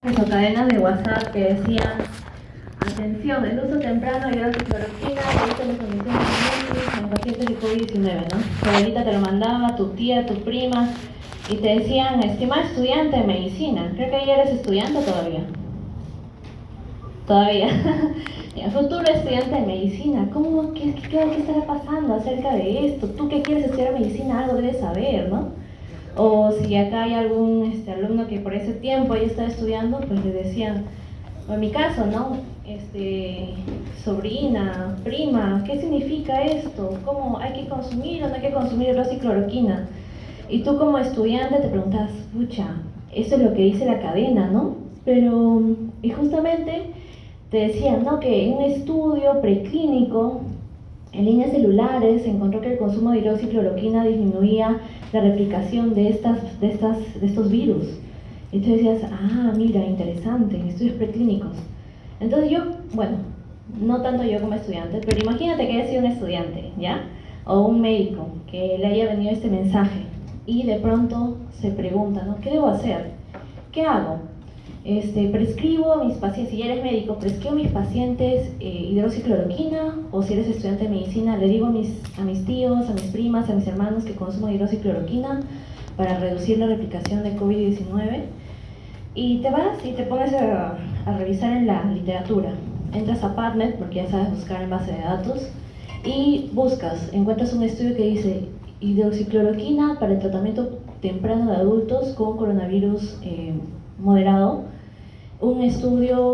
O cadenas de WhatsApp que decían: atención, el uso temprano de hidroxicloroquina reduce las condiciones en pacientes de COVID-19, ¿no? Pero ahorita te lo mandaba tu tía, tu prima, y te decían: estimado estudiante de medicina. Creo que ahí eres estudiante todavía. Todavía. Futuro estudiante de medicina. ¿Qué estará pasando acerca de esto? Tú que quieres estudiar medicina, algo debes saber, ¿no? O si acá hay algún alumno que por ese tiempo ya está estudiando, pues le decían, o en mi caso, ¿no? Sobrina, prima, ¿qué significa esto? ¿Cómo hay que consumir o no hay que consumir hidroxicloroquina? Y tú como estudiante te preguntas: pucha, esto es lo que dice la cadena, ¿no? Pero, y justamente te decían, ¿no?, que en un estudio preclínico en líneas celulares se encontró que el consumo de hidroxicloroquina disminuía la replicación de estos virus. Y tú decías: ah, mira, interesante, en estudios preclínicos. Entonces yo, bueno, no tanto yo como estudiante, pero imagínate que haya sido un estudiante, ¿ya? O un médico que le haya venido este mensaje y de pronto se pregunta, ¿no? ¿Qué debo hacer? ¿Qué hago? Prescribo a mis pacientes, si eres médico, prescribo a mis pacientes hidroxicloroquina, o si eres estudiante de medicina, le digo a mis tíos, a mis primas, a mis hermanos que consumo hidroxicloroquina para reducir la replicación de COVID-19. Y te vas y te pones a revisar en la literatura. Entras a PubMed, porque ya sabes buscar en base de datos, y encuentras un estudio que dice: hidroxicloroquina para el tratamiento temprano de adultos con coronavirus moderado, un ensayo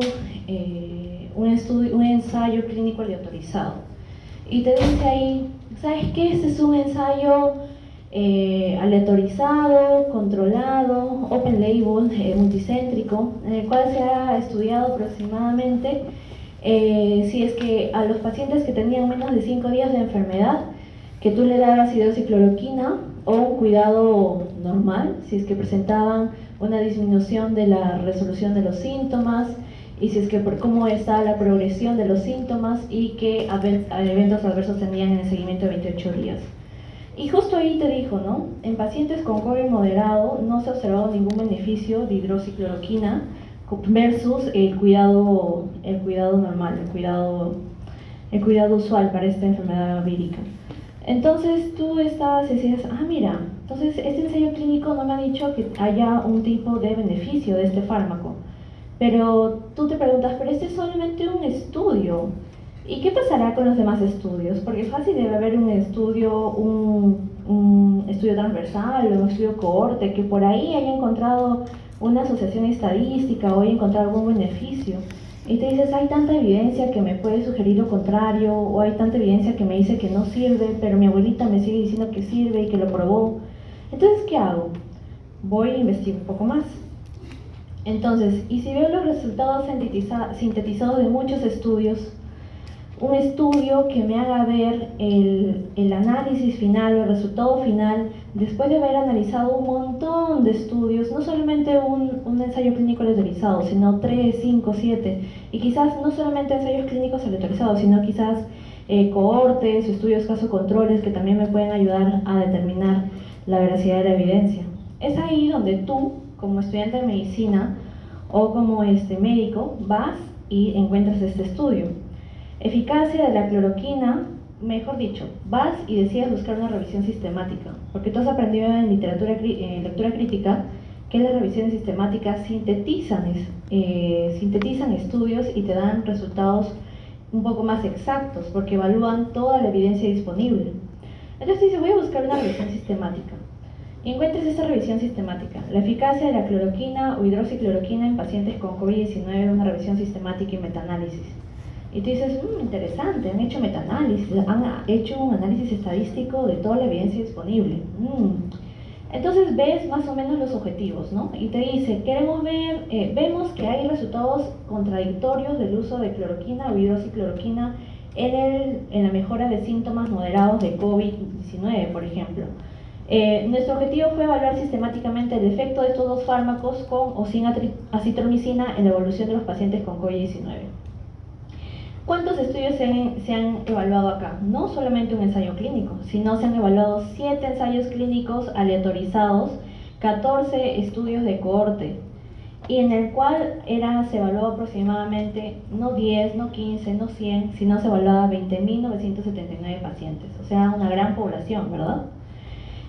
clínico aleatorizado. Y te dice ahí: ¿sabes qué? Este es un ensayo aleatorizado, controlado, open label, multicéntrico, en el cual se ha estudiado aproximadamente si es que a los pacientes que tenían menos de 5 días de enfermedad, que tú le dabas hidroxicloroquina o un cuidado normal, si es que presentaban una disminución de la resolución de los síntomas, y si es que por cómo está la progresión de los síntomas y qué eventos adversos tenían en el seguimiento de 28 días. Y justo ahí te dijo, ¿no? En pacientes con COVID moderado no se ha observado ningún beneficio de hidroxicloroquina versus el cuidado normal, el cuidado usual para esta enfermedad vírica. Entonces tú estabas y decías: ah, mira, entonces este ensayo clínico no me ha dicho que haya un tipo de beneficio de este fármaco. Pero tú te preguntas: pero este es solamente un estudio. ¿Y qué pasará con los demás estudios? Porque fácil debe haber un estudio transversal o un estudio cohorte que por ahí haya encontrado una asociación estadística o haya encontrado algún beneficio. Y te dices: hay tanta evidencia que me puede sugerir lo contrario, o hay tanta evidencia que me dice que no sirve, pero mi abuelita me sigue diciendo que sirve y que lo probó. Entonces, ¿qué hago? Voy a investigar un poco más. Entonces, y si veo los resultados sintetizados de muchos estudios, un estudio que me haga ver el análisis final, el resultado final, después de haber analizado un montón de estudios, no solamente un ensayo clínico aleatorizado, sino 3, 5, 7, y quizás no solamente ensayos clínicos aleatorizados, sino quizás cohortes o estudios caso-controles que también me pueden ayudar a determinar la veracidad de la evidencia. Es ahí donde tú, como estudiante de medicina o como médico, vas y encuentras este estudio. Eficacia de la cloroquina, mejor dicho, vas y decides buscar una revisión sistemática, porque tú has aprendido en lectura crítica que las revisiones sistemáticas sintetizan estudios y te dan resultados un poco más exactos, porque evalúan toda la evidencia disponible. Entonces dices: voy a buscar una revisión sistemática. Y encuentres esta revisión sistemática: la eficacia de la cloroquina o hidroxicloroquina en pacientes con COVID-19, una revisión sistemática y metaanálisis. Y tú dices: interesante, han hecho metaanálisis, han hecho un análisis estadístico de toda la evidencia disponible. Entonces ves más o menos los objetivos, ¿no? Y te dice: vemos que hay resultados contradictorios del uso de cloroquina o hidroxicloroquina en la mejora de síntomas moderados de COVID-19, por ejemplo. Nuestro objetivo fue evaluar sistemáticamente el efecto de estos dos fármacos con o sin acitromicina en la evolución de los pacientes con COVID-19. ¿Cuántos estudios se han evaluado acá? No solamente un ensayo clínico, sino se han evaluado 7 ensayos clínicos aleatorizados, 14 estudios de cohorte, y en el cual se evaluó aproximadamente no 10, no 15, no 100, sino se evaluaba 20.979 pacientes, o sea, una gran población, ¿verdad?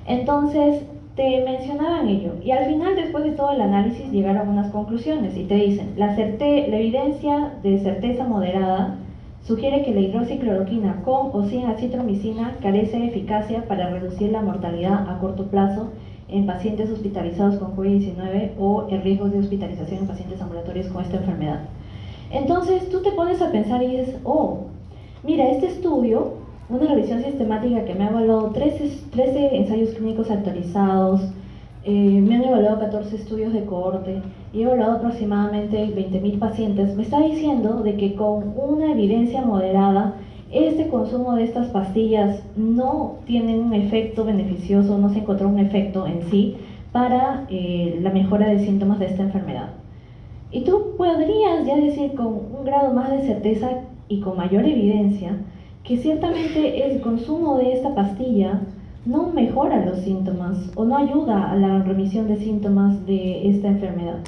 Entonces, te mencionaban ello, y al final, después de todo el análisis, llegaron a unas conclusiones, y te dicen, la evidencia de certeza moderada sugiere que la hidroxicloroquina con o sin acitromicina carece de eficacia para reducir la mortalidad a corto plazo en pacientes hospitalizados con COVID-19 o en riesgos de hospitalización en pacientes ambulatorios con esta enfermedad. Entonces tú te pones a pensar y dices, oh, mira, este estudio, una revisión sistemática que me ha evaluado 13 ensayos clínicos actualizados, me han evaluado 14 estudios de cohorte y he evaluado aproximadamente 20.000 pacientes, me está diciendo de que con una evidencia moderada, este consumo de estas pastillas no tiene un efecto beneficioso, no se encontró un efecto en sí para la mejora de síntomas de esta enfermedad. Y tú podrías ya decir con un grado más de certeza y con mayor evidencia que ciertamente el consumo de esta pastilla no mejora los síntomas o no ayuda a la remisión de síntomas de esta enfermedad.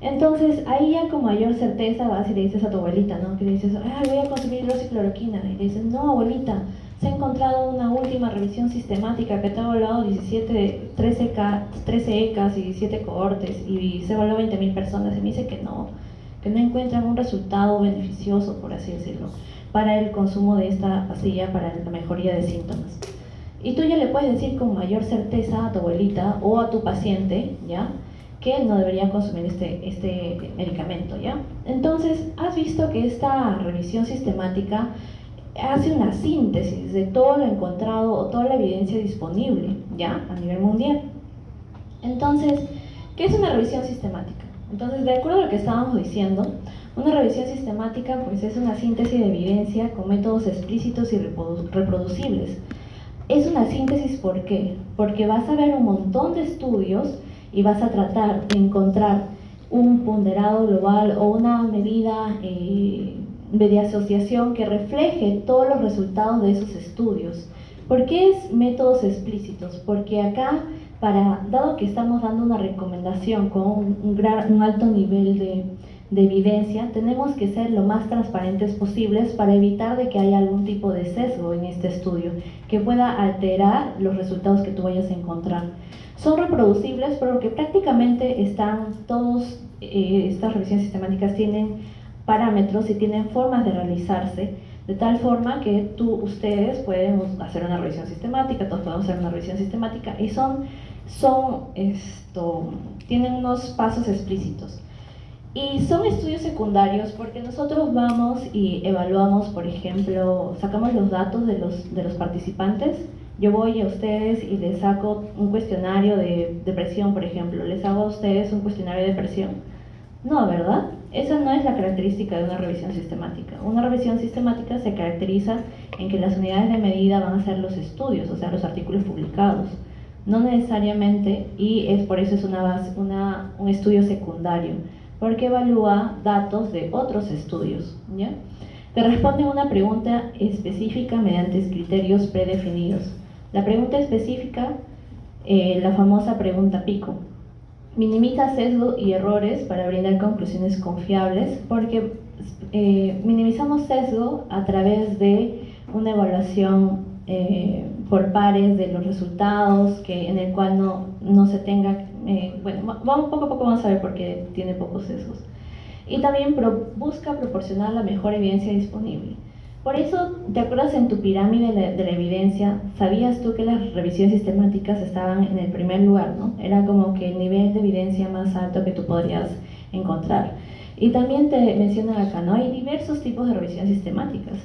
Entonces, ahí ya con mayor certeza vas y le dices a tu abuelita, ¿no? Que le dices, voy a consumir hidroxicloroquina. Y le dices, no, abuelita, se ha encontrado una última revisión sistemática que te ha evaluado 13 ECAs y 17 cohortes y se evaluó 20.000 personas y me dice que no encuentran un resultado beneficioso, por así decirlo, para el consumo de esta pastilla para la mejoría de síntomas. Y tú ya le puedes decir con mayor certeza a tu abuelita o a tu paciente, ¿ya?, que no deberían consumir este medicamento, ¿ya? Entonces, has visto que esta revisión sistemática hace una síntesis de todo lo encontrado o toda la evidencia disponible, ¿ya?, a nivel mundial. Entonces, ¿qué es una revisión sistemática? Entonces, de acuerdo a lo que estábamos diciendo, una revisión sistemática pues es una síntesis de evidencia con métodos explícitos y reproducibles. Es una síntesis, ¿por qué? Porque vas a ver un montón de estudios y vas a tratar de encontrar un ponderado global o una medida de asociación que refleje todos los resultados de esos estudios. ¿Por qué es métodos explícitos? Porque acá, dado que estamos dando una recomendación con un alto nivel de evidencia, tenemos que ser lo más transparentes posibles para evitar de que haya algún tipo de sesgo en este estudio que pueda alterar los resultados que tú vayas a encontrar. Son reproducibles porque prácticamente estas revisiones sistemáticas tienen parámetros y tienen formas de realizarse, de tal forma que ustedes pueden hacer una revisión sistemática, todos podemos hacer una revisión sistemática y tienen unos pasos explícitos. Y son estudios secundarios porque nosotros vamos y evaluamos, por ejemplo, sacamos los datos de los participantes. Yo voy a ustedes y les saco un cuestionario de depresión, por ejemplo. Les hago a ustedes un cuestionario de depresión. No, ¿verdad? Esa no es la característica de una revisión sistemática. Una revisión sistemática se caracteriza en que las unidades de medida van a ser los estudios, o sea, los artículos publicados. No necesariamente, y por eso es un estudio secundario, porque evalúa datos de otros estudios, ¿ya? Te responde una pregunta específica mediante criterios predefinidos. La pregunta específica, la famosa pregunta PICO, minimiza sesgo y errores para brindar conclusiones confiables, porque minimizamos sesgo a través de una evaluación por pares de los resultados, en el cual no se tenga, poco a poco vamos a ver por qué tiene pocos sesgos. Y también busca proporcionar la mejor evidencia disponible. Por eso, ¿te acuerdas en tu pirámide de la evidencia? ¿Sabías tú que las revisiones sistemáticas estaban en el primer lugar, ¿no? Era como que el nivel de evidencia más alto que tú podrías encontrar. Y también te mencionan acá, ¿no? Hay diversos tipos de revisiones sistemáticas.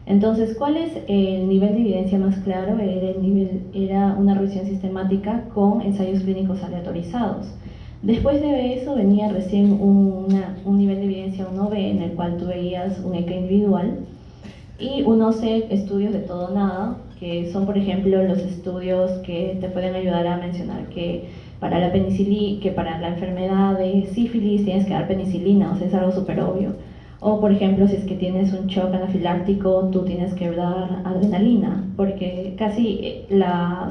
Entonces, ¿cuál es el nivel de evidencia más claro? Era una revisión sistemática con ensayos clínicos aleatorizados. Después de eso venía recién un nivel de evidencia 1B, en el cual tú veías un ECA individual, y 1C, estudios de todo o nada, que son, por ejemplo, los estudios que te pueden ayudar a mencionar que para la enfermedad de sífilis tienes que dar penicilina, o sea, es algo súper obvio. O, por ejemplo, si es que tienes un shock anafiláctico, tú tienes que dar adrenalina, porque casi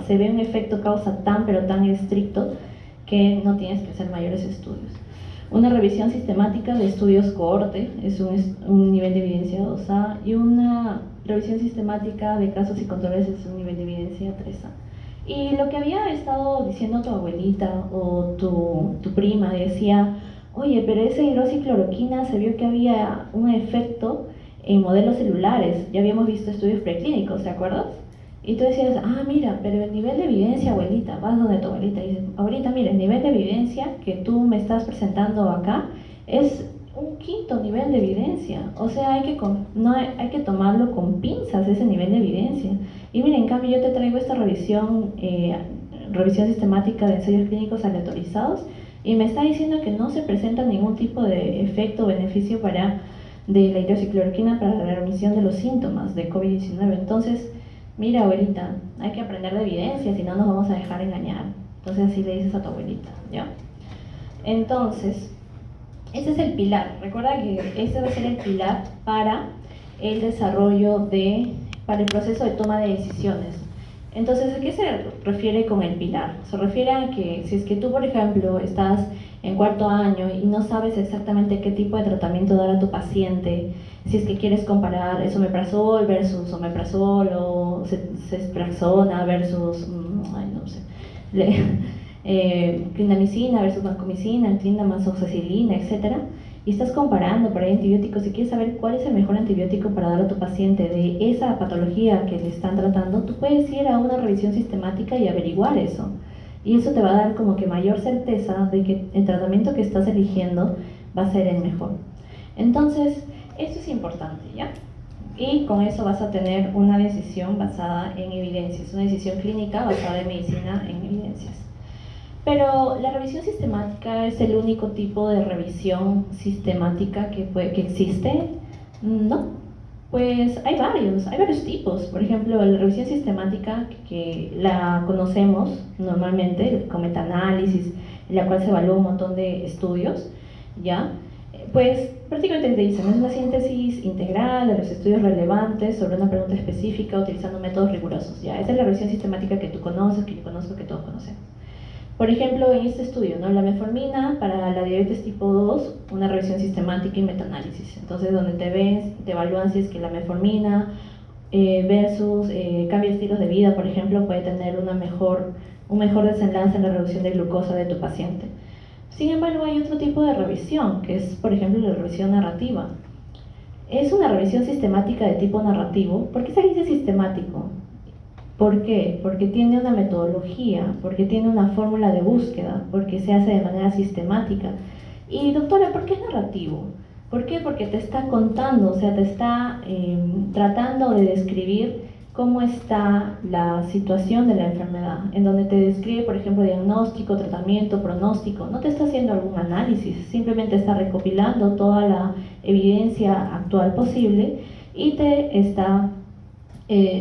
se ve un efecto causa tan, pero tan estricto que no tienes que hacer mayores estudios. una revisión sistemática de estudios cohorte, es un nivel de evidencia 2A, y una revisión sistemática de casos y controles es un nivel de evidencia 3A. Y lo que había estado diciendo tu abuelita o tu prima decía, oye, pero esa hidroxicloroquina se vio que había un efecto en modelos celulares, ya habíamos visto estudios preclínicos, ¿te acuerdas? Y tú decías, ah, mira, pero el nivel de evidencia, abuelita, vas donde tu abuelita y dices, abuelita, mira, el nivel de evidencia que tú me estás presentando acá es un quinto nivel de evidencia. O sea, hay que tomarlo con pinzas ese nivel de evidencia. Y mira, en cambio yo te traigo esta revisión sistemática de ensayos clínicos aleatorizados y me está diciendo que no se presenta ningún tipo de efecto o beneficio de la hidroxicloroquina para la remisión de los síntomas de COVID-19. Entonces, mira, abuelita, hay que aprender de evidencia, si no nos vamos a dejar engañar. Entonces así le dices a tu abuelita, ¿ya? Entonces, ese es el pilar. Recuerda que ese va a ser el pilar para el para el proceso de toma de decisiones. Entonces, ¿a qué se refiere con el pilar? Se refiere a que si es que tú, por ejemplo, estás en cuarto año y no sabes exactamente qué tipo de tratamiento dar a tu paciente, si es que quieres comparar esomeprazol versus omeprazol o cespraxona versus, ay, no sé, clindamicina versus vancomicina, clindamycin, oxacilina, etc. Y estás comparando por ahí antibióticos y quieres saber cuál es el mejor antibiótico para dar a tu paciente de esa patología que le están tratando, tú puedes ir a una revisión sistemática y averiguar eso. Y eso te va a dar como que mayor certeza de que el tratamiento que estás eligiendo va a ser el mejor. Entonces, esto es importante, ¿ya? Y con eso vas a tener una decisión basada en evidencias, una decisión clínica basada en medicina en evidencias. Pero la revisión sistemática es el único tipo de revisión sistemática que existe. No, pues hay varios tipos. Por ejemplo, la revisión sistemática que la conocemos normalmente con metaanálisis, en la cual se evalúa un montón de estudios, ¿ya? Pues prácticamente te dicen, es una síntesis integral de los estudios relevantes sobre una pregunta específica utilizando métodos rigurosos, ¿ya? Esa es la revisión sistemática que tú conoces, que yo conozco, que todos conocemos. Por ejemplo, en este estudio, ¿no? La metformina para la diabetes tipo 2, una revisión sistemática y metaanálisis. Entonces, donde te evalúan si es que la metformina versus cambio de estilos de vida, por ejemplo, puede tener un mejor desenlace en la reducción de glucosa de tu paciente. Sin embargo, hay otro tipo de revisión, que es, por ejemplo, la revisión narrativa. Es una revisión sistemática de tipo narrativo. ¿Por qué se dice sistemático? ¿Por qué? Porque tiene una metodología, porque tiene una fórmula de búsqueda, porque se hace de manera sistemática. Y doctora, ¿por qué es narrativo? ¿Por qué? Porque te está contando, o sea, te está tratando de describir cómo está la situación de la enfermedad, en donde te describe, por ejemplo, diagnóstico, tratamiento, pronóstico. No te está haciendo algún análisis, simplemente está recopilando toda la evidencia actual posible y te está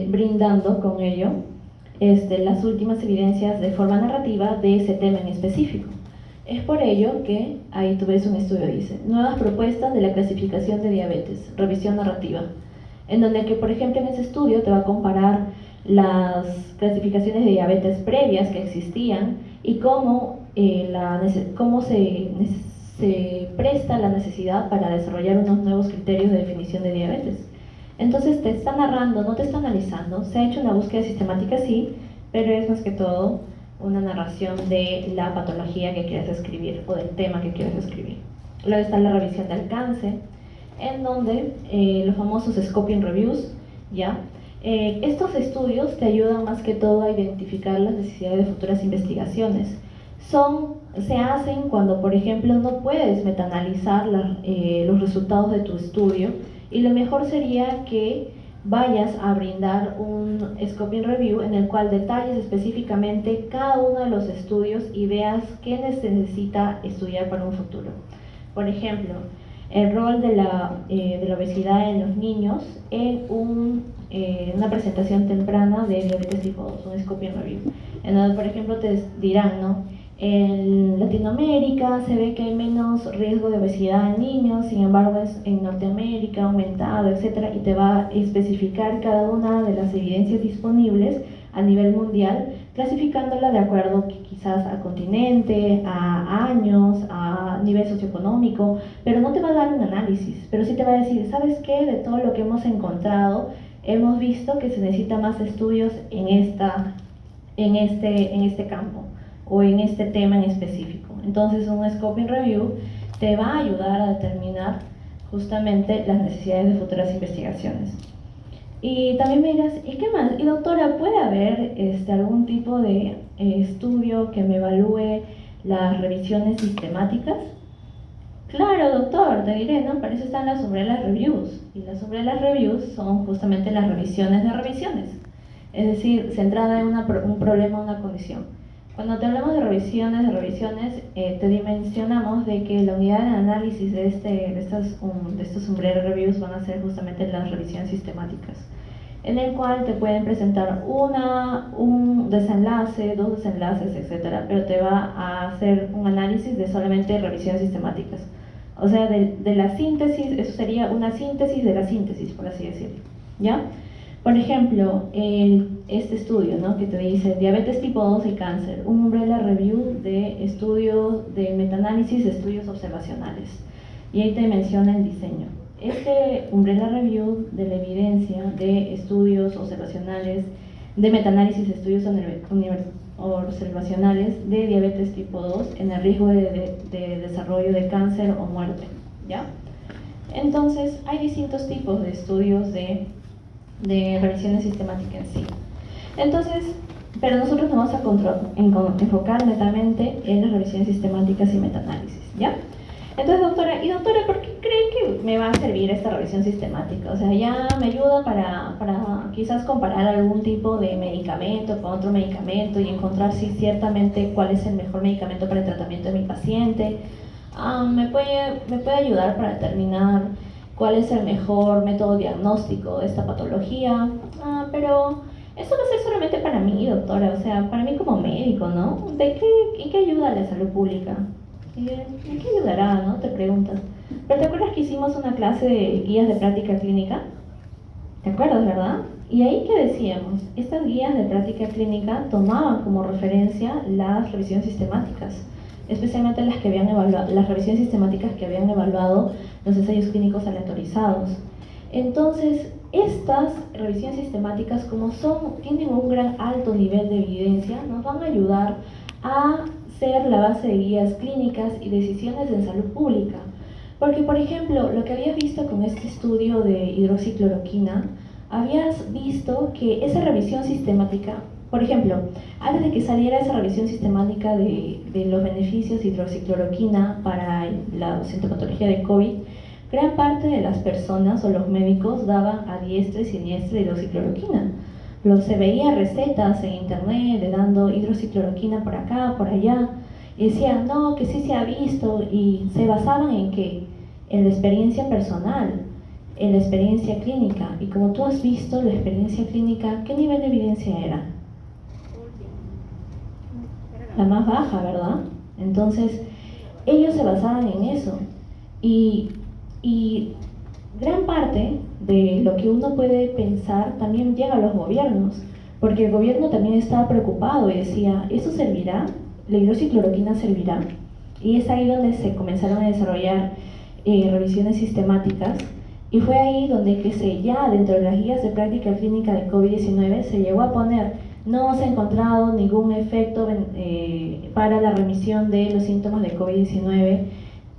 brindando con ello las últimas evidencias de forma narrativa de ese tema en específico. Es por ello que ahí tú ves un estudio, dice, nuevas propuestas de la clasificación de diabetes, revisión narrativa, en donde que, por ejemplo, en ese estudio te va a comparar las clasificaciones de diabetes previas que existían y cómo se presta la necesidad para desarrollar unos nuevos criterios de definición de diabetes. Entonces te está narrando, no te está analizando. Se ha hecho una búsqueda sistemática, sí, pero es más que todo una narración de la patología que quieres escribir o del tema que quieres escribir. Luego está la revisión de alcance, en donde los famosos scoping reviews, ¿ya? Estos estudios te ayudan más que todo a identificar las necesidades de futuras investigaciones. Se hacen cuando, por ejemplo, no puedes metaanalizar los resultados de tu estudio, y lo mejor sería que vayas a brindar un scoping review en el cual detalles específicamente cada uno de los estudios y veas qué se necesita estudiar para un futuro. Por ejemplo, el rol de la obesidad en los niños en una presentación temprana de diabetes tipo 2, un scoping review, en donde, por ejemplo, te dirán, ¿no? En Latinoamérica se ve que hay menos riesgo de obesidad en niños, sin embargo en Norteamérica ha aumentado, etc. Y te va a especificar cada una de las evidencias disponibles a nivel mundial clasificándola de acuerdo quizás a continente, a años, a nivel socioeconómico, pero no te va a dar un análisis, pero sí te va a decir, ¿sabes qué? De todo lo que hemos encontrado, hemos visto que se necesita más estudios en este campo o en este tema en específico. Entonces un scoping review te va a ayudar a determinar justamente las necesidades de futuras investigaciones. Y también me dirás, ¿y qué más? Y doctora, ¿puede haber algún tipo de estudio que me evalúe las revisiones sistemáticas? Claro, doctor, te diré, ¿no? Para eso están las umbrella reviews. Y las umbrella reviews son justamente las revisiones de revisiones. Es decir, centrada en un problema o una condición. Cuando te hablamos de revisiones, te dimensionamos de que la unidad de análisis de estos umbrella reviews van a ser justamente las revisiones sistemáticas, en el cual te pueden presentar un desenlace, dos desenlaces, etcétera, pero te va a hacer un análisis de solamente revisiones sistemáticas. O sea, de la síntesis, eso sería una síntesis de la síntesis, por así decirlo, ¿ya? Por ejemplo, este estudio, ¿no? Que te dice diabetes tipo 2 y cáncer, un umbrella review de estudios, de metaanálisis de estudios observacionales. Y ahí te menciona el diseño. Este umbrella review de la evidencia de estudios observacionales, de metaanálisis de estudios observacionales de diabetes tipo 2 en el riesgo de desarrollo de cáncer o muerte, ¿ya? Entonces, hay distintos tipos de estudios de revisiones sistemáticas en sí. Entonces, pero nosotros nos vamos a enfocar netamente en las revisiones sistemáticas y metaanálisis, ¿ya? Entonces, doctora, ¿por qué cree que me va a servir esta revisión sistemática? O sea, ya me ayuda para quizás comparar algún tipo de medicamento con otro medicamento y encontrar si ciertamente cuál es el mejor medicamento para el tratamiento de mi paciente. Me puede ayudar para determinar cuál es el mejor método diagnóstico de esta patología, pero eso va a ser solamente para mí, doctora, o sea, para mí como médico, ¿no? ¿En qué ayuda a la salud pública? ¿En qué ayudará, no? Te preguntas. Pero ¿te acuerdas que hicimos una clase de guías de práctica clínica? ¿Te acuerdas, verdad? Y ahí que decíamos, estas guías de práctica clínica tomaban como referencia las revisiones sistemáticas, especialmente las revisiones sistemáticas que habían evaluado los ensayos clínicos aleatorizados. Entonces, estas revisiones sistemáticas, como tienen un gran alto nivel de evidencia, nos van a ayudar a ser la base de guías clínicas y decisiones en salud pública. Porque, por ejemplo, lo que habías visto con este estudio de hidroxicloroquina, habías visto que esa revisión sistemática, por ejemplo, antes de que saliera esa revisión sistemática de los beneficios de hidroxicloroquina para la sintomatología de COVID, gran parte de las personas o los médicos daban a diestra y siniestra hidroxicloroquina. Se veía recetas en internet de dando hidroxicloroquina por acá, por allá, y decían, no, que sí se ha visto, y se basaban en qué, en la experiencia personal, en la experiencia clínica. Y como tú has visto, la experiencia clínica, ¿qué nivel de evidencia era? La más baja, ¿verdad? Entonces, ellos se basaban en eso. Y gran parte de lo que uno puede pensar también llega a los gobiernos, porque el gobierno también estaba preocupado y decía, ¿eso servirá? ¿La hidroxicloroquina servirá? Y es ahí donde se comenzaron a desarrollar revisiones sistemáticas, y fue ahí donde ya dentro de las guías de práctica clínica de COVID-19 se llegó a poner, no se ha encontrado ningún efecto para la remisión de los síntomas de COVID-19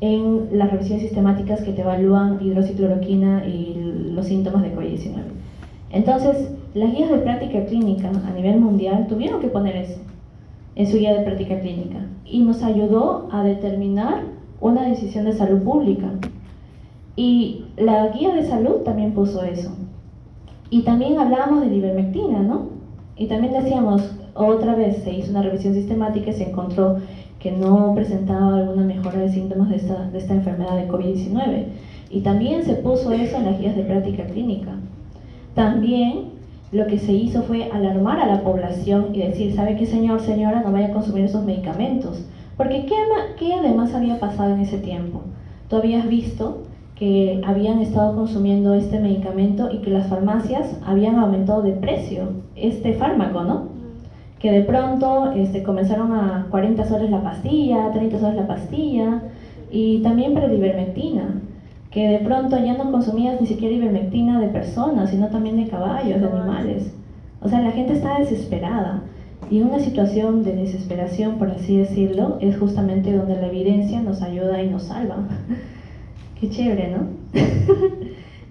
en las revisiones sistemáticas que te evalúan hidroxicloroquina y los síntomas de COVID-19. Entonces, las guías de práctica clínica a nivel mundial tuvieron que poner eso en su guía de práctica clínica, y nos ayudó a determinar una decisión de salud pública. Y la guía de salud también puso eso. Y también hablábamos de la ivermectina, ¿no? Y también decíamos, otra vez se hizo una revisión sistemática y se encontró que no presentaba alguna mejora de síntomas de esta enfermedad de COVID-19. Y también se puso eso en las guías de práctica clínica. También lo que se hizo fue alarmar a la población y decir, ¿sabe qué, señor, señora? No vaya a consumir esos medicamentos. Porque ¿qué además había pasado en ese tiempo? Tú habías visto que habían estado consumiendo este medicamento y que las farmacias habían aumentado de precio este fármaco, ¿no? que de pronto comenzaron a 40 soles la pastilla, 30 soles la pastilla, y también para la ivermectina, que de pronto ya no consumías ni siquiera ivermectina de personas, sino también de caballos, de animales. O sea, la gente está desesperada. Y una situación de desesperación, por así decirlo, es justamente donde la evidencia nos ayuda y nos salva. Qué chévere, ¿no?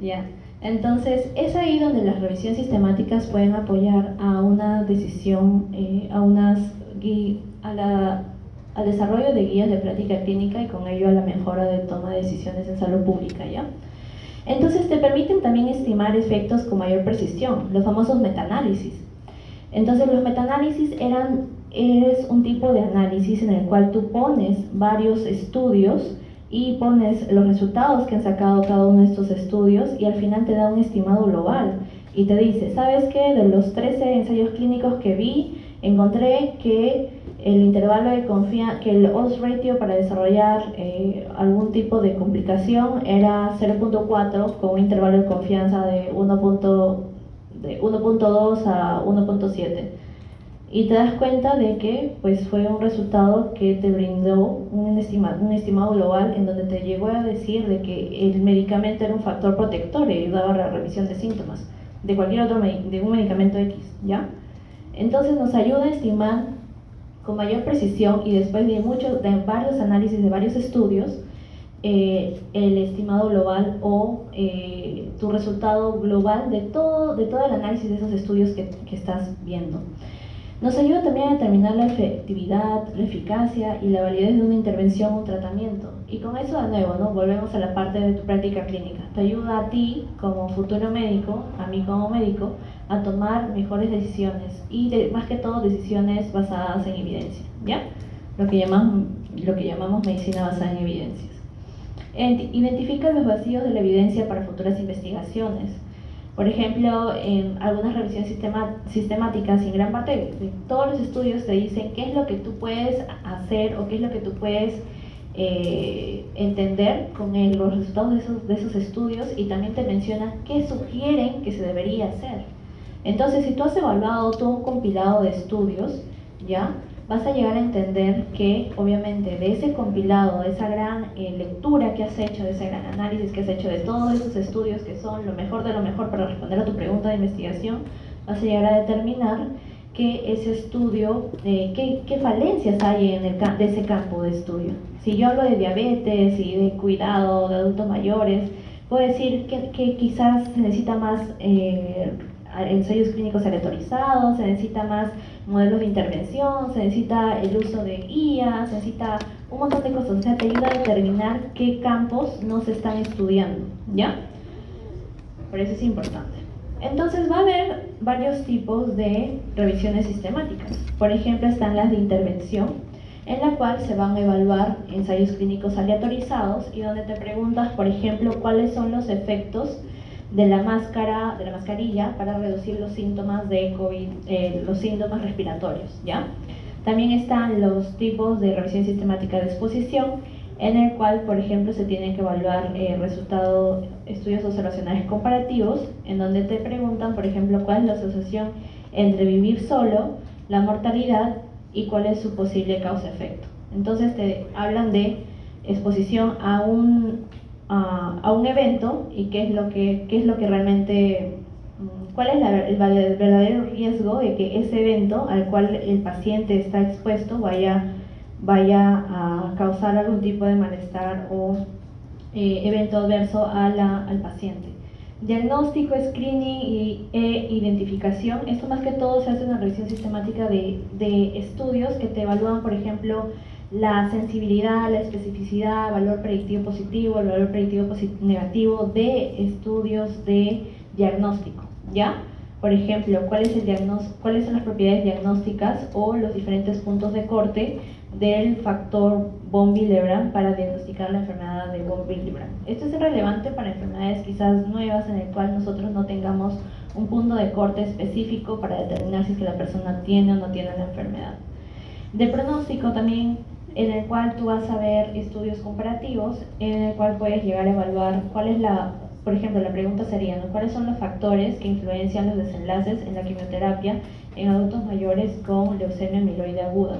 Ya. Entonces, es ahí donde las revisiones sistemáticas pueden apoyar a una decisión, al desarrollo de guías de práctica clínica y con ello a la mejora de toma de decisiones en salud pública, ¿ya? Entonces, te permiten también estimar efectos con mayor precisión, los famosos metaanálisis. Entonces, los metaanálisis es un tipo de análisis en el cual tú pones varios estudios y pones los resultados que han sacado cada uno de estos estudios y al final te da un estimado global y te dice, ¿sabes qué? De los 13 ensayos clínicos que vi, encontré que el intervalo de confianza, que el odds ratio para desarrollar algún tipo de complicación era 0.4 con un intervalo de confianza de 1.2 a 1.7. Y te das cuenta de que pues, fue un resultado que te brindó un estimado global en donde te llegó a decir de que el medicamento era un factor protector y ayudaba a la revisión de síntomas de cualquier otro de un medicamento X, ¿ya? Entonces nos ayuda a estimar con mayor precisión y después de varios análisis de varios estudios el estimado global o tu resultado global de todo el análisis de esos estudios que estás viendo. Nos ayuda también a determinar la efectividad, la eficacia y la validez de una intervención o un tratamiento. Y con eso de nuevo, ¿no? Volvemos a la parte de tu práctica clínica. Te ayuda a ti como futuro médico, a mí como médico, a tomar mejores decisiones y más que todo decisiones basadas en evidencia, ¿ya? Lo que llamamos medicina basada en evidencias. Identifica los vacíos de la evidencia para futuras investigaciones. Por ejemplo, en algunas revisiones sistemáticas, y en gran parte de todos los estudios te dicen qué es lo que tú puedes hacer o qué es lo que tú puedes entender con los resultados de esos estudios y también te mencionan qué sugieren que se debería hacer. Entonces, si tú has evaluado todo un compilado de estudios, ¿ya? Vas a llegar a entender que, obviamente, de ese compilado, de esa gran lectura que has hecho, de ese gran análisis que has hecho de todos esos estudios que son lo mejor de lo mejor para responder a tu pregunta de investigación, vas a llegar a determinar que ese estudio, qué falencias hay de ese campo de estudio. Si yo hablo de diabetes y de cuidado de adultos mayores, puedo decir que quizás se necesita más ensayos clínicos aleatorizados, se necesita más modelos de intervención, se necesita el uso de IA, se necesita un montón de cosas. O sea, te ayuda a determinar qué campos no se están estudiando, ¿ya? Por eso es importante. Entonces va a haber varios tipos de revisiones sistemáticas. Por ejemplo, están las de intervención, en la cual se van a evaluar ensayos clínicos aleatorizados y donde te preguntas, por ejemplo, cuáles son los efectos de la mascarilla para reducir los síntomas de COVID, los síntomas respiratorios, ¿ya? También están los tipos de revisión sistemática de exposición, en el cual, por ejemplo, se tienen que evaluar estudios observacionales comparativos, en donde te preguntan, por ejemplo, cuál es la asociación entre vivir solo, la mortalidad y cuál es su posible causa-efecto. Entonces te hablan de exposición a un evento y qué es lo que realmente, cuál es el verdadero riesgo de que ese evento al cual el paciente está expuesto vaya a causar algún tipo de malestar o evento adverso al paciente. Diagnóstico, screening e identificación. Esto más que todo se hace una revisión sistemática de estudios que te evalúan, por ejemplo, la sensibilidad, la especificidad, valor predictivo positivo, el valor predictivo negativo de estudios de diagnóstico, ¿ya? Por ejemplo, cuáles son las propiedades diagnósticas o los diferentes puntos de corte del factor von Willebrand para diagnosticar la enfermedad de von Willebrand. Esto es relevante para enfermedades quizás nuevas en el cual nosotros no tengamos un punto de corte específico para determinar si es que la persona tiene o no tiene la enfermedad. De pronóstico también, en el cual tú vas a ver estudios comparativos, en el cual puedes llegar a evaluar cuál es Por ejemplo, la pregunta sería, ¿no? ¿Cuáles son los factores que influencian los desenlaces en la quimioterapia en adultos mayores con leucemia amiloide aguda?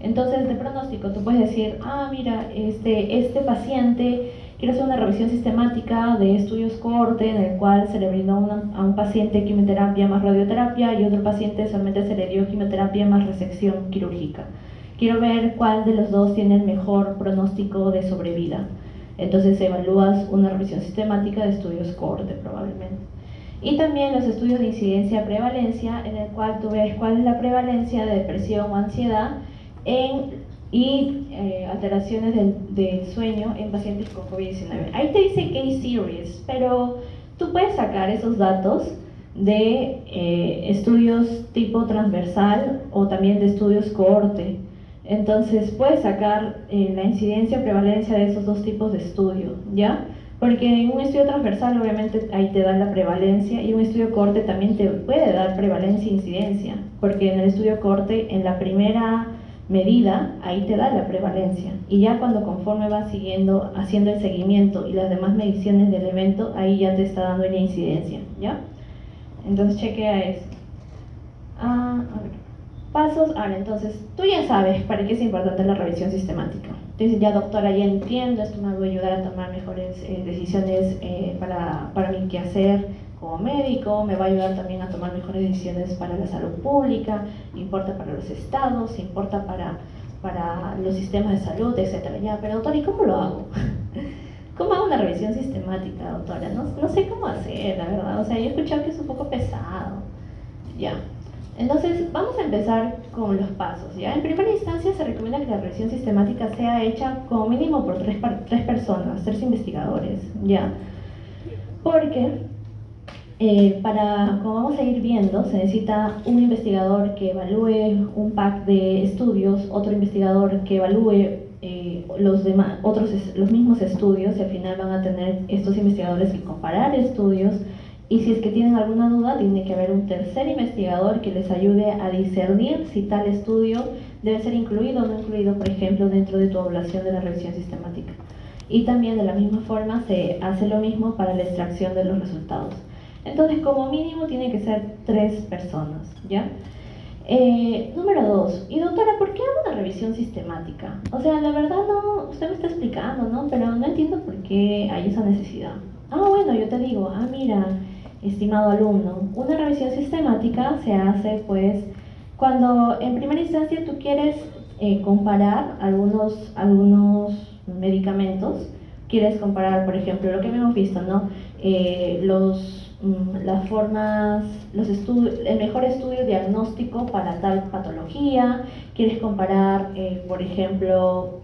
Entonces, de pronóstico, tú puedes decir, mira, este paciente quiere hacer una revisión sistemática de estudios cohorte en el cual se le brindó a un paciente quimioterapia más radioterapia y otro paciente solamente se le dio quimioterapia más resección quirúrgica. Quiero ver cuál de los dos tiene el mejor pronóstico de sobrevida. Entonces evalúas una revisión sistemática de estudios cohorte probablemente. Y también los estudios de incidencia-prevalencia, en el cual tú ves cuál es la prevalencia de depresión o ansiedad y alteraciones del sueño en pacientes con COVID-19. Ahí te dice case series, pero tú puedes sacar esos datos de estudios tipo transversal o también de estudios cohorte. Entonces puedes sacar la incidencia o prevalencia de esos dos tipos de estudio, ¿ya? Porque en un estudio transversal obviamente ahí te da la prevalencia y un estudio cohorte también te puede dar prevalencia e incidencia, porque en el estudio cohorte, en la primera medida, ahí te da la prevalencia, y ya cuando conforme vas haciendo el seguimiento y las demás mediciones del evento, ahí ya te está dando la incidencia, ¿ya? Entonces chequea eso. A ver. Pasos, entonces tú ya sabes para qué es importante la revisión sistemática. Entonces ya doctora, ya entiendo, esto me va a ayudar a tomar mejores decisiones para mi quehacer como médico, me va a ayudar también a tomar mejores decisiones para la salud pública, importa para los estados, importa para los sistemas de salud, etcétera. Ya, pero doctora, ¿y cómo lo hago? ¿Cómo hago una revisión sistemática, doctora? No sé cómo hacer, la verdad. O sea, yo he escuchado que es un poco pesado. Ya. Entonces, vamos a empezar con los pasos, ¿ya? En primera instancia, se recomienda que la revisión sistemática sea hecha como mínimo por tres personas, tres investigadores, ¿ya? Porque, como vamos a ir viendo, se necesita un investigador que evalúe un pack de estudios, otro investigador que evalúe los mismos estudios, y al final van a tener estos investigadores que comparar estudios. Y si es que tienen alguna duda, tiene que haber un tercer investigador que les ayude a discernir si tal estudio debe ser incluido o no incluido, por ejemplo, dentro de tu evaluación de la revisión sistemática. Y también de la misma forma se hace lo mismo para la extracción de los resultados. Entonces, como mínimo, tiene que ser 3 personas, ¿ya? Número 2. Y doctora, ¿por qué hago una revisión sistemática? O sea, la verdad no, usted me está explicando, ¿no? Pero no entiendo por qué hay esa necesidad. Bueno, yo te digo, mira, estimado alumno, una revisión sistemática se hace pues cuando en primera instancia tú quieres comparar algunos medicamentos, quieres comparar, por ejemplo, lo que hemos visto, ¿no? Las formas, el mejor estudio diagnóstico para tal patología, quieres comparar, por ejemplo,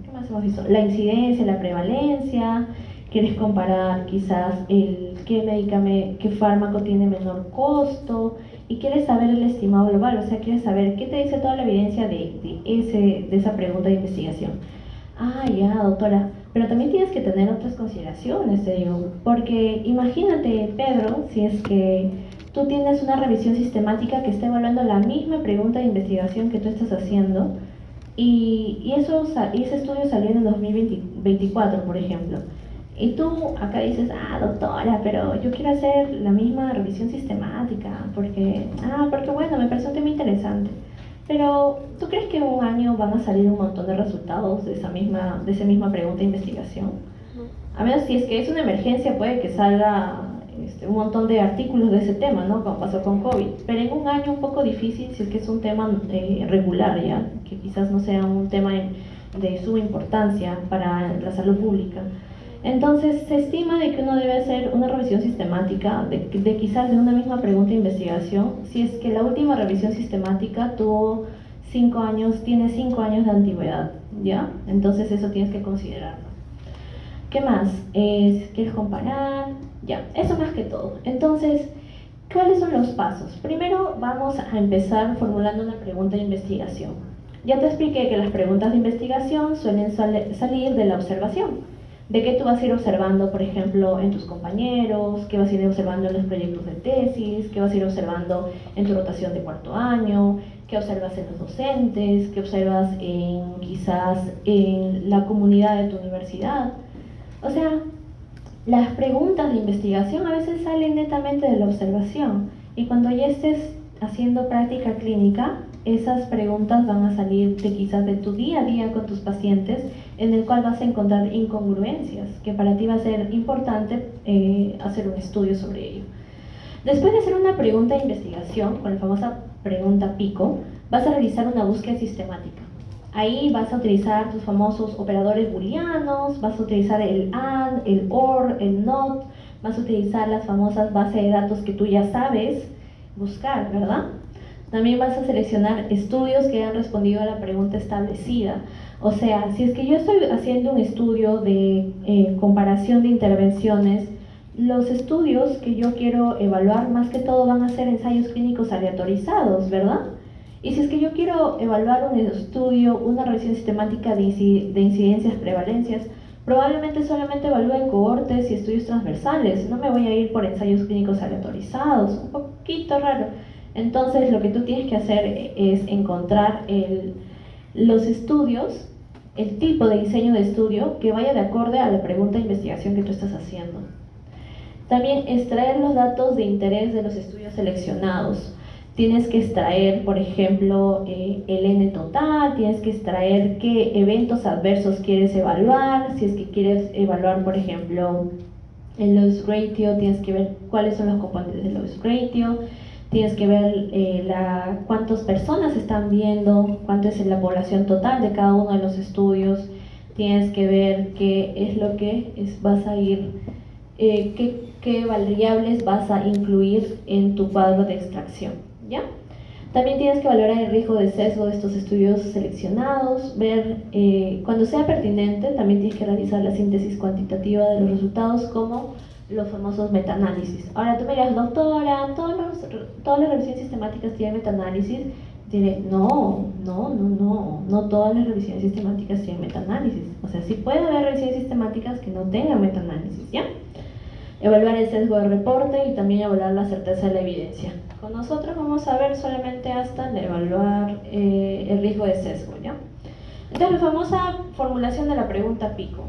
¿qué más hemos visto? La incidencia, la prevalencia, quieres comparar quizás qué fármaco tiene menor costo, y quieres saber el estimado global, o sea, quieres saber qué te dice toda la evidencia de esa pregunta de investigación. Ya, doctora, pero también tienes que tener otras consideraciones, te digo, porque imagínate, Pedro, si es que tú tienes una revisión sistemática que está evaluando la misma pregunta de investigación que tú estás haciendo, y ese estudio salió en el 2024, por ejemplo. Y tú acá dices, doctora, pero yo quiero hacer la misma revisión sistemática, porque bueno, me parece un tema interesante. Pero, ¿tú crees que en un año van a salir un montón de resultados de esa misma pregunta de investigación? A menos si es que es una emergencia, puede que salga un montón de artículos de ese tema, ¿no? Como pasó con COVID. Pero en un año un poco difícil, si es que es un tema regular, ¿ya? Que quizás no sea un tema de suma importancia para la salud pública. Entonces, se estima de que uno debe hacer una revisión sistemática de quizás de una misma pregunta de investigación, si es que la última revisión sistemática tiene 5 años de antigüedad, ¿ya? Entonces eso tienes que considerarlo. ¿Qué más? ¿Quieres comparar? Ya, eso más que todo. Entonces, ¿cuáles son los pasos? Primero vamos a empezar formulando una pregunta de investigación. Ya te expliqué que las preguntas de investigación suelen salir de la observación. De qué tú vas a ir observando, por ejemplo, en tus compañeros, qué vas a ir observando en los proyectos de tesis, qué vas a ir observando en tu rotación de cuarto año, qué observas en los docentes, qué observas quizás en la comunidad de tu universidad. O sea, Las preguntas de investigación a veces salen netamente de la observación y cuando ya estés haciendo práctica clínica, esas preguntas van a salir de quizás de tu día a día con tus pacientes, en el cual vas a encontrar incongruencias, que para ti va a ser importante hacer un estudio sobre ello. Después de hacer una pregunta de investigación, con la famosa pregunta PICO, vas a realizar una búsqueda sistemática. Ahí vas a utilizar tus famosos operadores booleanos, vas a utilizar el AND, el OR, el NOT, vas a utilizar las famosas bases de datos que tú ya sabes buscar, ¿verdad? También vas a seleccionar estudios que hayan respondido a la pregunta establecida. O sea, si es que yo estoy haciendo un estudio de comparación de intervenciones, los estudios que yo quiero evaluar más que todo van a ser ensayos clínicos aleatorizados, ¿verdad? Y si es que yo quiero evaluar un estudio, una revisión sistemática de incidencias, prevalencias, probablemente solamente evalúe cohortes y estudios transversales. No me voy a ir por ensayos clínicos aleatorizados, un poquito raro. Entonces lo que tú tienes que hacer es encontrar los estudios, el tipo de diseño de estudio que vaya de acorde a la pregunta de investigación que tú estás haciendo. También extraer los datos de interés de los estudios seleccionados. Tienes que extraer, por ejemplo, el N total, tienes que extraer qué eventos adversos quieres evaluar, si es que quieres evaluar, por ejemplo, el loss ratio, tienes que ver cuáles son los componentes del loss ratio, tienes que ver cuántas personas están viendo, cuánto es la población total de cada uno de los estudios, tienes que ver qué es lo que vas a ir, qué variables vas a incluir en tu cuadro de extracción, ¿ya? También tienes que valorar el riesgo de sesgo de estos estudios seleccionados, ver cuando sea pertinente, también tienes que realizar la síntesis cuantitativa de los resultados como los famosos metaanálisis. Ahora tú me dirás, doctora, todas las revisiones sistemáticas tienen metaanálisis. Diré, no todas las revisiones sistemáticas tienen metaanálisis. O sea, sí puede haber revisiones sistemáticas que no tengan metaanálisis, ¿ya? Evaluar el sesgo de reporte y también evaluar la certeza de la evidencia. Con nosotros vamos a ver solamente hasta evaluar el riesgo de sesgo, ¿ya? Entonces, la famosa formulación de la pregunta PICO.